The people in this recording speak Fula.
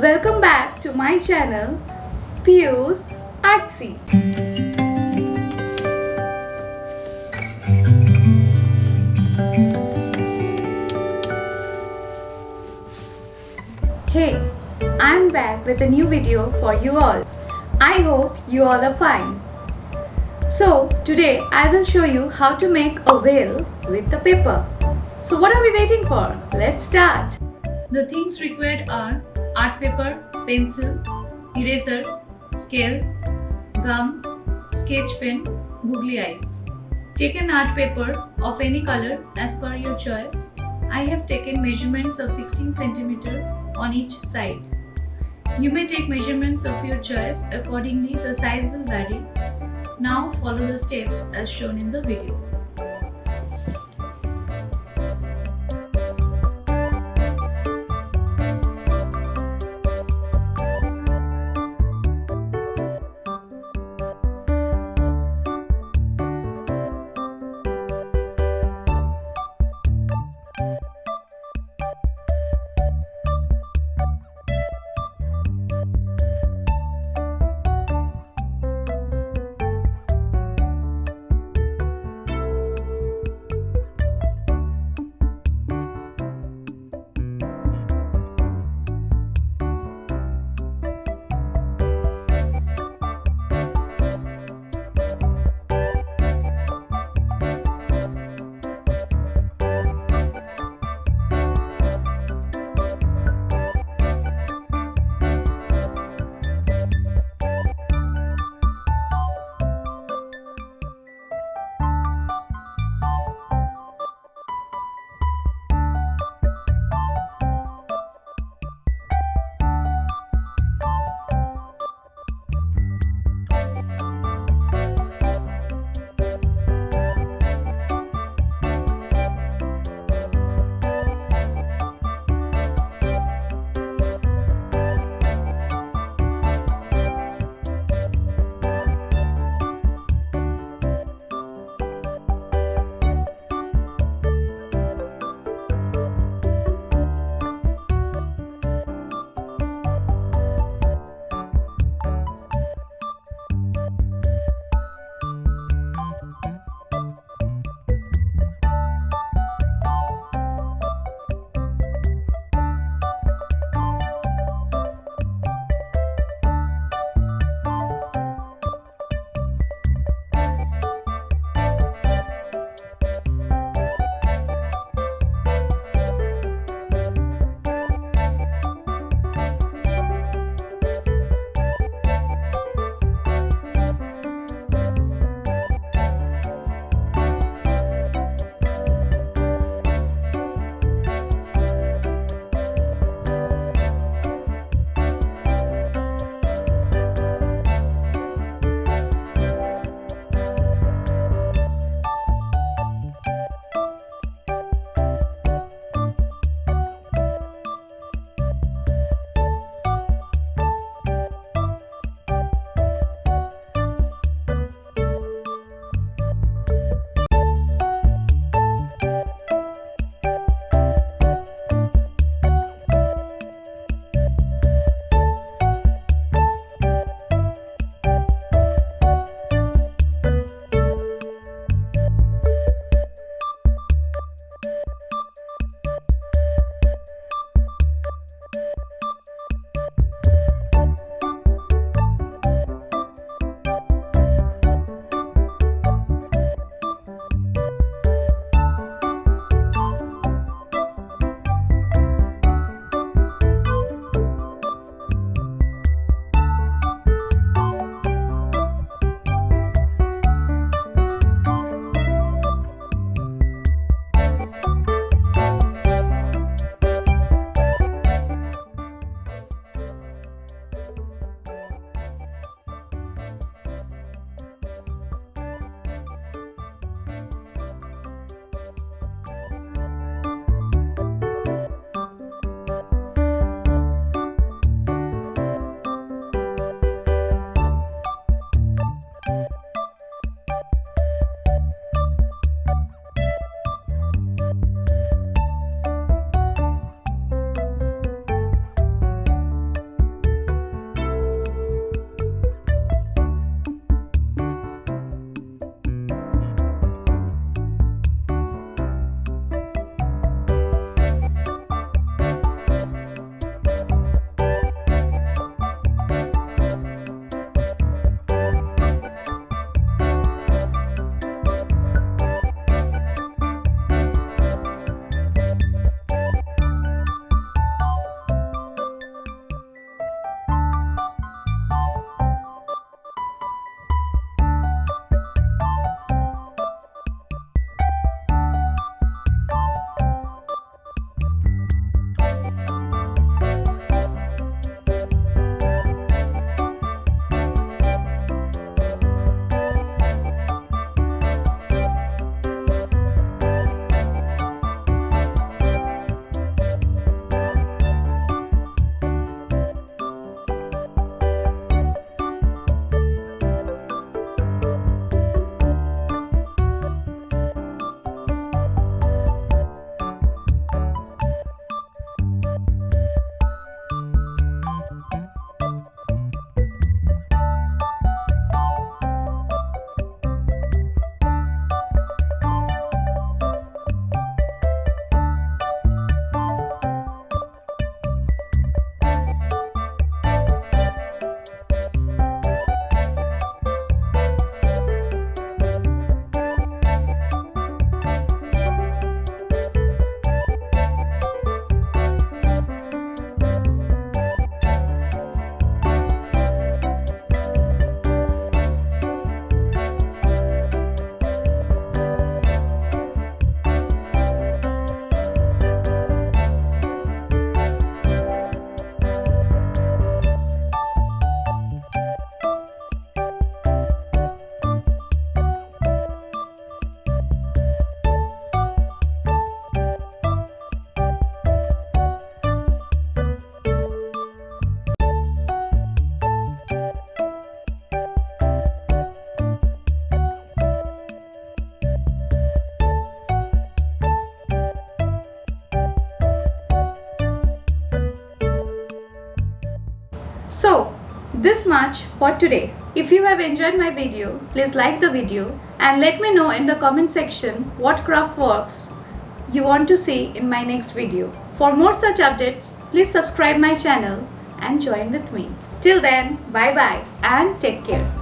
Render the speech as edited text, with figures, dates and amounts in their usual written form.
Welcome back to my channel, Piyu's Artsy. Hey, I'm back with a new video for you all. I hope you all are fine. So today I will show you how to make a whale with the paper. So what are we waiting for? Let's start. The things required are art paper, pencil, eraser, scale, gum, sketch pen, googly eyes. Take an art paper of any color as per your choice. I have taken measurements of 16 cm on each side. You may take measurements of your choice, accordingly the size will vary. Now follow the steps as shown in the video. this much for today. If you have enjoyed my video, please like the video and let me know in the comment section what craft works you want to see in my next video. For more such updates, please subscribe my channel and join with me. Till then, bye bye and take care.